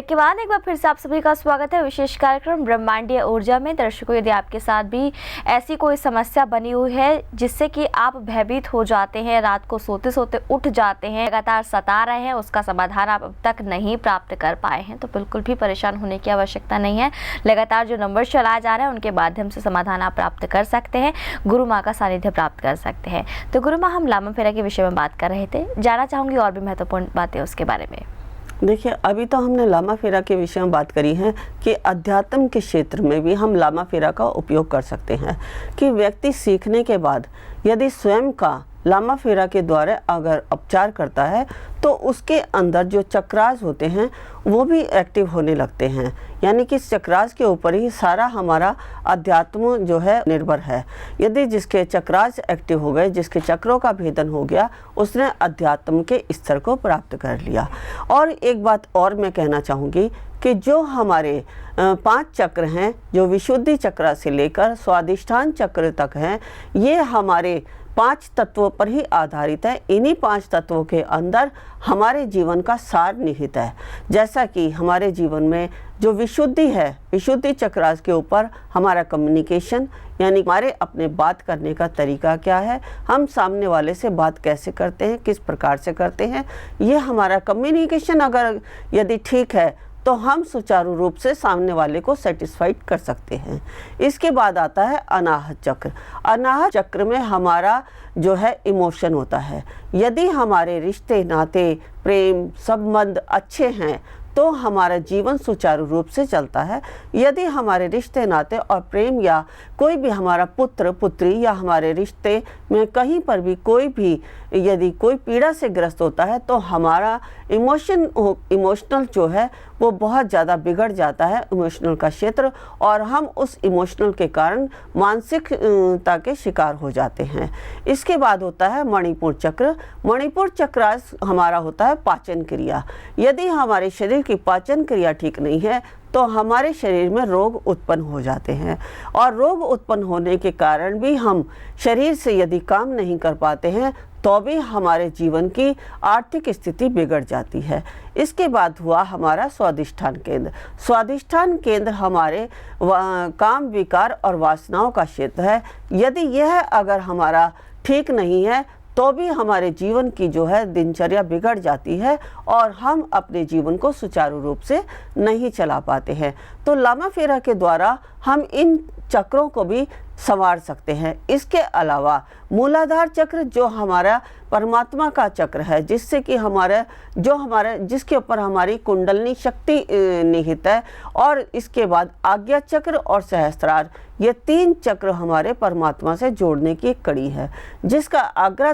Break के बाद एक बार फिर से आप सभी का स्वागत है विशेष कार्यक्रम ब्रह्मांडीय ऊर्जा में। दर्शकों, यदि आपके साथ भी ऐसी कोई समस्या बनी हुई है जिससे कि आप भयभीत हो जाते हैं, रात को सोते सोते उठ जाते हैं, लगातार सता रहे हैं, उसका समाधान आप अब तक नहीं प्राप्त कर पाए हैं, तो बिल्कुल भी परेशान होने की आवश्यकता नहीं है। लगातार जो नंबर चलाए जा रहे हैं उनके माध्यम से समाधान आप प्राप्त कर सकते हैं, गुरु माँ का सानिध्य प्राप्त कर सकते हैं। तो गुरु माँ, हम लामा फेरा के विषय में बात कर रहे थे, जानना चाहूँगी और भी महत्वपूर्ण बातें उसके बारे में। देखिए, अभी तो हमने लामा फेरा के विषय में बात करी है कि अध्यात्म के क्षेत्र में भी हम लामा फेरा का उपयोग कर सकते हैं कि व्यक्ति सीखने के बाद यदि स्वयं का लामा फेरा के द्वारा अगर उपचार करता है तो उसके अंदर जो चक्रास होते हैं वो भी एक्टिव होने लगते हैं। यानी कि चक्रास के ऊपर ही सारा हमारा अध्यात्म जो है निर्भर है। यदि जिसके चक्रास एक्टिव हो गए, जिसके चक्रों का भेदन हो गया, उसने अध्यात्म के स्तर को प्राप्त कर लिया। और एक बात और मैं कहना चाहूँगी कि जो हमारे 5 चक्र हैं, जो विशुद्धि चक्र से लेकर स्वादिष्ठान चक्र तक हैं, ये हमारे 5 तत्वों पर ही आधारित है। इन्हीं 5 तत्वों के अंदर हमारे जीवन का सार निहित है। जैसा कि हमारे जीवन में जो विशुद्धि है, विशुद्धि चक्रास के ऊपर हमारा कम्युनिकेशन, यानी हमारे अपने बात करने का तरीका क्या है, हम सामने वाले से बात कैसे करते हैं, किस प्रकार से करते हैं, ये हमारा कम्युनिकेशन अगर यदि ठीक है तो हम सुचारू रूप से सामने वाले को सेटिस्फाइड कर सकते हैं। इसके बाद आता है अनाहत चक्र। अनाहत चक्र में हमारा जो है इमोशन होता है। यदि हमारे रिश्ते नाते प्रेम संबंध अच्छे हैं तो हमारा जीवन सुचारू रूप से चलता है। यदि हमारे रिश्ते नाते और प्रेम या कोई भी हमारा पुत्र पुत्री या हमारे रिश्ते में कहीं पर भी कोई भी यदि कोई पीड़ा से ग्रस्त होता है तो हमारा इमोशनल जो है वो बहुत ज़्यादा बिगड़ जाता है, इमोशनल का क्षेत्र, और हम उस इमोशनल के कारण मानसिकता के शिकार हो जाते हैं। इसके बाद होता है मणिपुर चक्र। मणिपुर चक्र हमारा होता है पाचन क्रिया। यदि हमारे शरीर की पाचन क्रिया ठीक नहीं है तो हमारे शरीर में रोग उत्पन्न हो जाते हैं, और रोग उत्पन्न होने के कारण भी हम शरीर से यदि काम नहीं कर पाते हैं तो भी हमारे जीवन की आर्थिक स्थिति बिगड़ जाती है। इसके बाद हुआ हमारा स्वादिष्ठान केंद्र। स्वादिष्ठान केंद्र हमारे काम विकार और वासनाओं का क्षेत्र है। यदि यह अगर हमारा ठीक नहीं है तो भी हमारे जीवन की जो है दिनचर्या बिगड़ जाती है और हम अपने जीवन को सुचारू रूप से नहीं चला पाते हैं। तो लामा फेरा के द्वारा हम इन चक्रों को भी संवार सकते हैं। इसके अलावा मूलाधार चक्र जो हमारा परमात्मा का चक्र है, जिससे कि जिसके ऊपर हमारी कुंडलनी शक्ति निहित है, और इसके बाद आज्ञा चक्र और सहस्त्रार, ये 3 चक्र हमारे परमात्मा से जोड़ने की कड़ी है। जिसका आज्ञा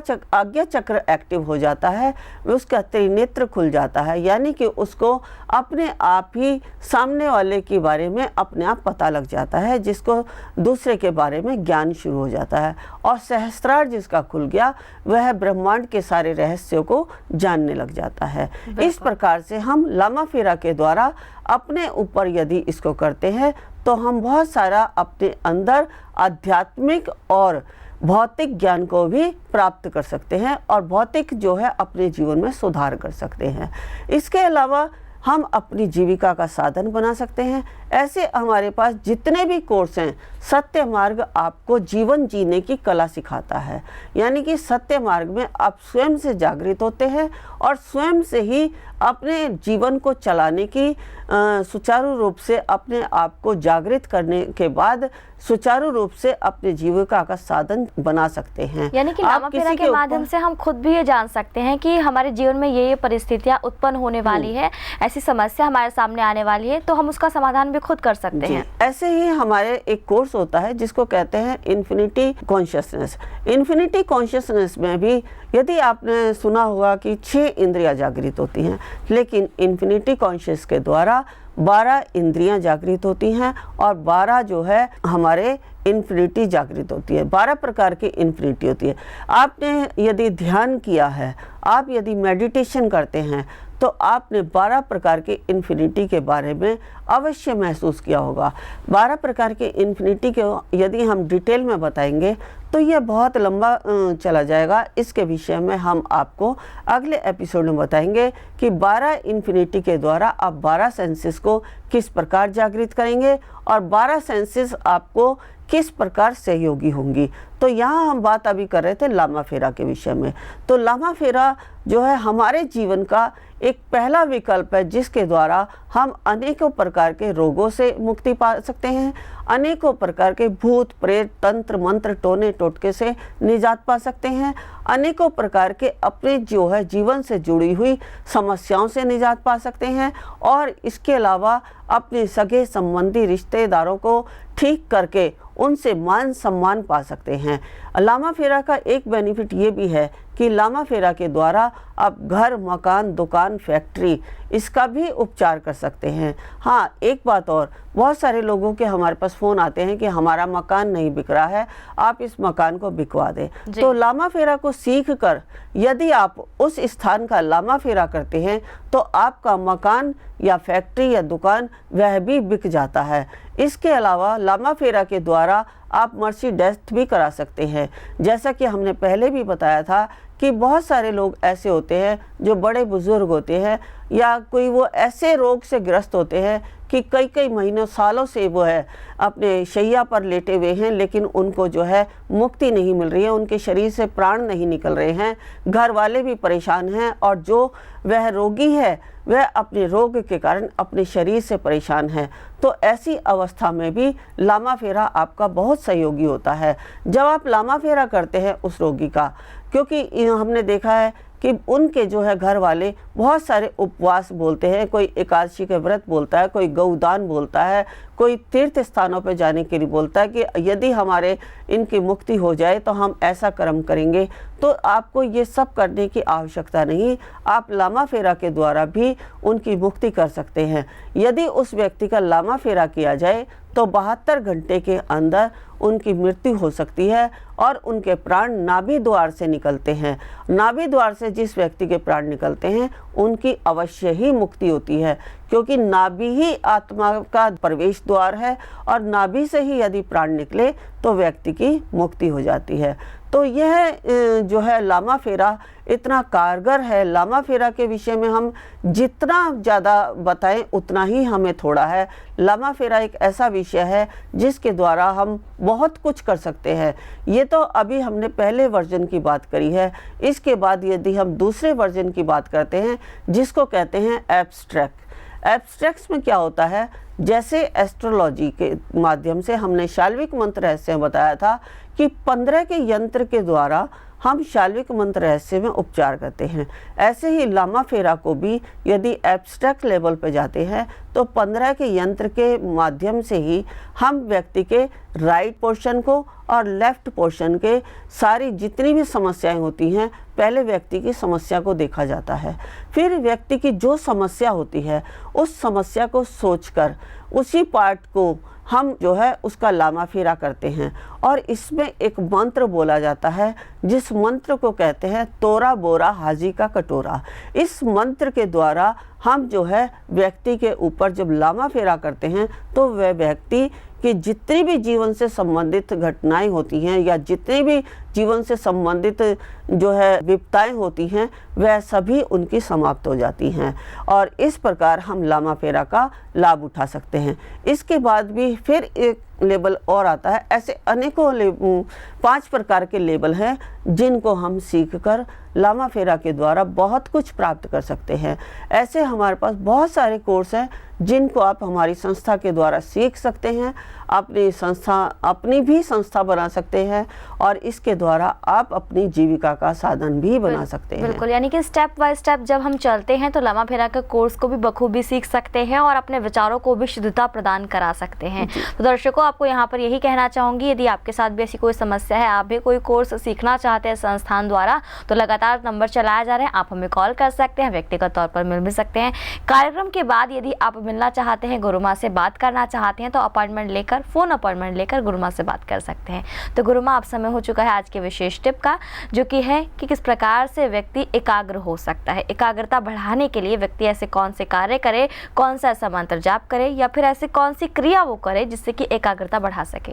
चक्र एक्टिव हो जाता है उसका त्रिनेत्र खुल जाता है, यानी कि उसको अपने आप ही सामने वाले के बारे में अपने आप पता लग जाता है, जिसको दूसरे के बारे में ज्ञान शुरू हो जाता है। और सहस्त्रार जिसका खुल गया वह ब्रह्मांड के सारे रहस्यों को जानने लग जाता है। इस प्रकार से हम लामा फेरा के द्वारा अपने ऊपर यदि इसको करते हैं तो हम बहुत सारा अपने अंदर आध्यात्मिक और भौतिक ज्ञान को भी प्राप्त कर सकते हैं और भौतिक जो है अपने जीवन में सुधार कर सकते हैं। इसके अलावा हम अपनी जीविका का साधन बना सकते हैं। ऐसे हमारे पास जितने भी कोर्स हैं, सत्य मार्ग आपको जीवन जीने की कला सिखाता है। यानी कि सत्य मार्ग में आप स्वयं से जागृत होते हैं और स्वयं से ही अपने जीवन को चलाने की सुचारू रूप से अपने आप को जागृत करने के बाद सुचारू रूप से अपने जीविका का साधन बना सकते हैं। यानी कि लामा फेरा के माध्यम से हम खुद भी ये जान सकते हैं कि हमारे जीवन में ये परिस्थितियां उत्पन्न होने वाली है, ऐसी समस्या हमारे सामने आने वाली है, तो हम उसका समाधान भी खुद कर सकते हैं। ऐसे ही हमारे एक कोर्स होता है जिसको कहते हैं इन्फिनिटी कॉन्शियसनेस। इन्फिनिटी कॉन्शियसनेस में भी यदि आपने सुना होगा कि 6 इंद्रियां जागृत होती हैं, लेकिन इन्फिनिटी कॉन्शियस के द्वारा 12 इंद्रियां जागृत होती हैं और 12 जो है हमारे इन्फिनिटी जागृत होती है। 12 प्रकार की इन्फिनिटी होती है। आपने यदि ध्यान किया है, आप यदि मेडिटेशन करते हैं तो आपने 12 प्रकार के इन्फिनिटी के बारे में अवश्य महसूस किया होगा। 12 प्रकार के इन्फिनिटी के यदि हम डिटेल में बताएंगे तो यह बहुत लंबा चला जाएगा। इसके विषय में हम आपको अगले एपिसोड में बताएंगे कि 12 इन्फिनिटी के द्वारा आप 12 सेंसेस को किस प्रकार जागृत करेंगे और 12 सेंसेस आपको किस प्रकार सहयोगी होंगी। तो यहाँ हम बात अभी कर रहे थे लामा फेरा के विषय में। तो लामा फेरा जो है हमारे जीवन का एक पहला विकल्प है जिसके द्वारा हम अनेकों प्रकार के रोगों से मुक्ति पा सकते हैं, अनेकों प्रकार के भूत प्रेत तंत्र मंत्र टोने टोटके से निजात पा सकते हैं, अनेकों प्रकार के अपने जो है जीवन से जुड़ी हुई समस्याओं से निजात पा सकते हैं और इसके अलावा अपने सगे संबंधी रिश्तेदारों को ठीक करके उनसे मान सम्मान पा सकते हैं। लामा फेरा का एक बेनिफिट ये भी है कि लामा फेरा के द्वारा आप घर मकान दुकान फैक्ट्री इसका भी उपचार कर सकते हैं। हाँ, एक बात और, बहुत सारे लोगों के हमारे पास फ़ोन आते हैं कि हमारा मकान नहीं बिक रहा है, आप इस मकान को बिकवा दें। तो लामा फेरा को सीख कर यदि आप उस स्थान का लामा फेरा करते हैं तो आपका मकान या फैक्ट्री या दुकान वह भी बिक जाता है। इसके अलावा लामा फेरा के द्वारा आप मर्सी डेथ भी करा सकते हैं। जैसा कि हमने पहले भी बताया था कि बहुत सारे लोग ऐसे होते हैं जो बड़े बुजुर्ग होते हैं या कोई वो ऐसे रोग से ग्रस्त होते हैं कि कई कई महीनों सालों से वो है अपने शैया पर लेटे हुए हैं, लेकिन उनको जो है मुक्ति नहीं मिल रही है, उनके शरीर से प्राण नहीं निकल रहे हैं, घर वाले भी परेशान हैं और जो वह रोगी है वह अपने रोग के कारण अपने शरीर से परेशान है। तो ऐसी अवस्था में भी लामा फेरा आपका बहुत सहयोगी होता है। जब आप लामा फेरा करते हैं उस रोगी का, क्योंकि हमने देखा है कि उनके जो है घर वाले बहुत सारे उपवास बोलते हैं, कोई एकादशी के व्रत बोलता है, कोई गौदान बोलता है, कोई तीर्थ स्थानों पर जाने के लिए बोलता है कि यदि हमारे इनकी मुक्ति हो जाए तो हम ऐसा कर्म करेंगे। तो आपको ये सब करने की आवश्यकता नहीं, आप लामा फेरा के द्वारा भी उनकी मुक्ति कर सकते हैं। यदि उस व्यक्ति का लामा फेरा किया जाए तो 72 घंटे के अंदर उनकी मृत्यु हो सकती है और उनके प्राण नाभि द्वार से निकलते हैं। नाभि द्वार से जिस व्यक्ति के प्राण निकलते हैं उनकी अवश्य ही मुक्ति होती है, क्योंकि नाभि ही आत्मा का प्रवेश द्वार है और नाभि से ही यदि प्राण निकले तो व्यक्ति की मुक्ति हो जाती है। तो यह जो है लामा फेरा इतना कारगर है। लामा फेरा के विषय में हम जितना ज़्यादा बताएं उतना ही हमें थोड़ा है। लामा फेरा एक ऐसा विषय है जिसके द्वारा हम बहुत कुछ कर सकते हैं। ये तो अभी हमने पहले वर्जन की बात करी है। इसके बाद यदि हम दूसरे वर्जन की बात करते हैं जिसको कहते हैं एब्स्ट्रैक्ट। एब्स्ट्रैक्ट्स में क्या होता है, जैसे एस्ट्रोलॉजी के माध्यम से हमने शाल्विक मंत्र रहस्य बताया था कि 15 के यंत्र के द्वारा हम शाल्विक मंत्र रहस्य में उपचार करते हैं, ऐसे ही लामा फेरा को भी यदि एब्स्ट्रैक्ट लेवल पे जाते हैं तो 15 के यंत्र के माध्यम से ही हम व्यक्ति के राइट पोर्शन को और लेफ्ट पोर्शन के सारी जितनी भी समस्याएं होती हैं, पहले व्यक्ति की समस्या को देखा जाता है, फिर व्यक्ति की जो समस्या होती है उस समस्या को सोचकर उसी पार्ट को हम जो है उसका लामा फेरा करते हैं। और इसमें एक मंत्र बोला जाता है जिस मंत्र को कहते हैं तोरा बोरा हाजी का कटोरा। इस मंत्र के द्वारा हम जो है व्यक्ति के ऊपर जब लामा फेरा करते हैं तो वह व्यक्ति कि जितनी भी जीवन से संबंधित घटनाएं होती हैं या जितनी भी जीवन से संबंधित जो है विपदाएं होती हैं वह सभी उनकी समाप्त हो जाती हैं और इस प्रकार हम लामा फेरा का लाभ उठा सकते हैं। इसके बाद भी फिर एक लेवल और आता है। ऐसे अनेकों 5 प्रकार के लेवल हैं जिनको हम सीखकर लामा फेरा के द्वारा बहुत कुछ प्राप्त कर सकते हैं। ऐसे हमारे पास बहुत सारे कोर्स हैं जिनको आप हमारी संस्था के द्वारा सीख सकते हैं, अपनी भी संस्था बना सकते हैं और इसके द्वारा आप अपनी जीविका का साधन भी बना सकते हैं। बिल्कुल, यानी कि स्टेप बाय स्टेप जब हम चलते हैं तो लामा फेरा के कोर्स को भी बखूबी सीख सकते हैं और अपने विचारों को भी शुद्धता प्रदान करा सकते हैं। तो दर्शकों, आपको यहाँ पर यही कहना चाहूँगी, यदि आपके साथ भी ऐसी कोई समस्या है, आप भी कोई कोर्स सीखना चाहते हैं संस्थान द्वारा, तो लगातार नंबर चलाए जा रहे हैं, आप हमें कॉल कर सकते हैं, व्यक्तिगत तौर पर मिल भी सकते हैं। कार्यक्रम के बाद यदि आप मिलना चाहते हैं, गुरुमा से बात करना चाहते हैं, तो अपॉइंटमेंट लेकर, फ़ोन अपॉइंटमेंट लेकर गुरुमा से बात कर सकते हैं। तो गुरुमा, आप समय हो चुका है आज के विशेष टिप का, जो कि है कि किस प्रकार से व्यक्ति एकाग्र हो सकता है। एकाग्रता बढ़ाने के लिए व्यक्ति ऐसे कौन से कार्य करे, कौन सा ऐसा मंत्र जाप करे, या फिर ऐसी कौन सी क्रिया वो करे जिससे कि एकाग्रता बढ़ा सके।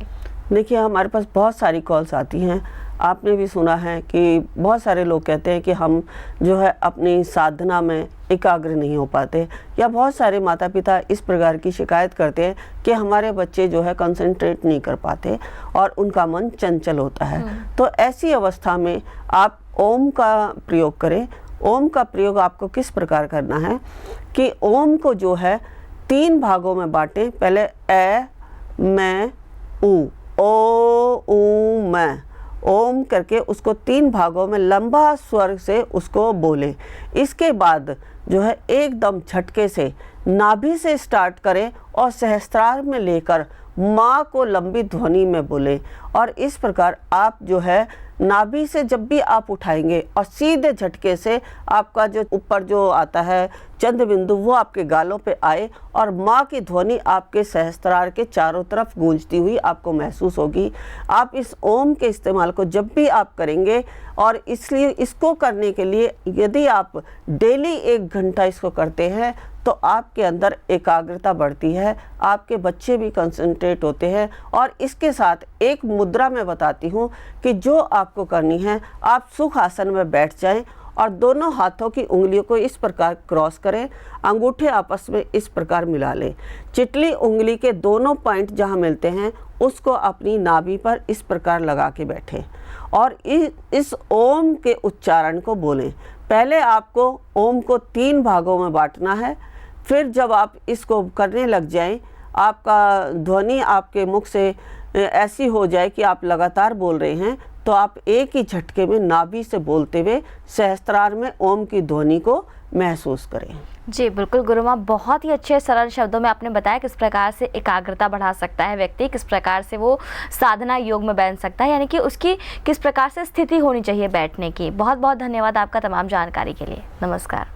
देखिए, हमारे पास बहुत सारी कॉल्स आती हैं। आपने भी सुना है कि बहुत सारे लोग कहते हैं कि हम जो है अपनी साधना में एकाग्र नहीं हो पाते, या बहुत सारे माता पिता इस प्रकार की शिकायत करते हैं कि हमारे बच्चे जो है कंसंट्रेट नहीं कर पाते और उनका मन चंचल होता है। तो ऐसी अवस्था में आप ओम का प्रयोग करें। ओम का प्रयोग आपको किस प्रकार करना है कि ओम को जो है 3 भागों में बांटें। पहले ए, मैं, ऊ, ओ, ऊ, मैं, ओम करके उसको 3 भागों में लंबा स्वर से उसको बोले। इसके बाद जो है एकदम झटके से नाभि से स्टार्ट करें और सहस्त्रार में लेकर माँ को लंबी ध्वनि में बोले। और इस प्रकार आप जो है नाभि से जब भी आप उठाएंगे और सीधे झटके से आपका जो ऊपर जो आता है चंद्र बिंदु, वो आपके गालों पे आए और माँ की ध्वनि आपके सहस्त्रार के चारों तरफ गूंजती हुई आपको महसूस होगी। आप इस ओम के इस्तेमाल को जब भी आप करेंगे, और इसलिए इसको करने के लिए यदि आप डेली 1 घंटा इसको करते हैं तो आपके अंदर एकाग्रता बढ़ती है, आपके बच्चे भी कंसंट्रेट होते हैं। और इसके साथ एक मुद्रा मैं बताती हूँ कि जो आपको करनी है, आप सुख आसन में बैठ जाएं और दोनों हाथों की उंगलियों को इस प्रकार क्रॉस करें, अंगूठे आपस में इस प्रकार मिला लें। चिटली उंगली के दोनों पॉइंट जहाँ मिलते हैं उसको अपनी नाभि पर इस प्रकार लगा के बैठें और इस ओम के उच्चारण को बोलें। पहले आपको ओम को 3 भागों में बांटना है। फिर जब आप इसको करने लग जाएं, आपका ध्वनि आपके मुख से ऐसी हो जाए कि आप लगातार बोल रहे हैं, तो आप एक ही झटके में नाभि से बोलते हुए सहस्त्रार में ओम की ध्वनि को महसूस करें। जी बिल्कुल गुरुमा, बहुत ही अच्छे सरल शब्दों में आपने बताया किस प्रकार से एकाग्रता बढ़ा सकता है व्यक्ति, किस प्रकार से वो साधना योग में बैठ सकता है, यानी कि उसकी किस प्रकार से स्थिति होनी चाहिए बैठने की। बहुत बहुत धन्यवाद आपका तमाम जानकारी के लिए। नमस्कार।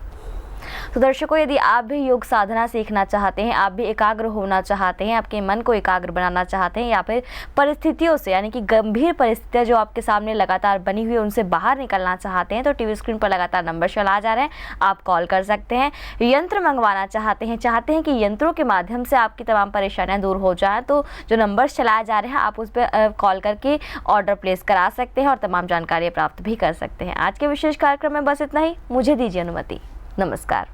तो दर्शकों, यदि आप भी योग साधना सीखना चाहते हैं, आप भी एकाग्र होना चाहते हैं, आपके मन को एकाग्र बनाना चाहते हैं, या फिर परिस्थितियों से, यानी कि गंभीर परिस्थितियां जो आपके सामने लगातार बनी हुई है उनसे बाहर निकलना चाहते हैं, तो टीवी स्क्रीन पर लगातार नंबर चला जा रहे हैं, आप कॉल कर सकते हैं। यंत्र मंगवाना चाहते हैं कि यंत्रों के माध्यम से आपकी तमाम परेशानियाँ दूर हो जाएँ, तो जो नंबर चलाए जा रहे हैं आप उस पर कॉल करके ऑर्डर प्लेस करा सकते हैं और तमाम जानकारी प्राप्त भी कर सकते हैं। आज के विशेष कार्यक्रम में बस इतना ही। मुझे दीजिए अनुमति। नमस्कार।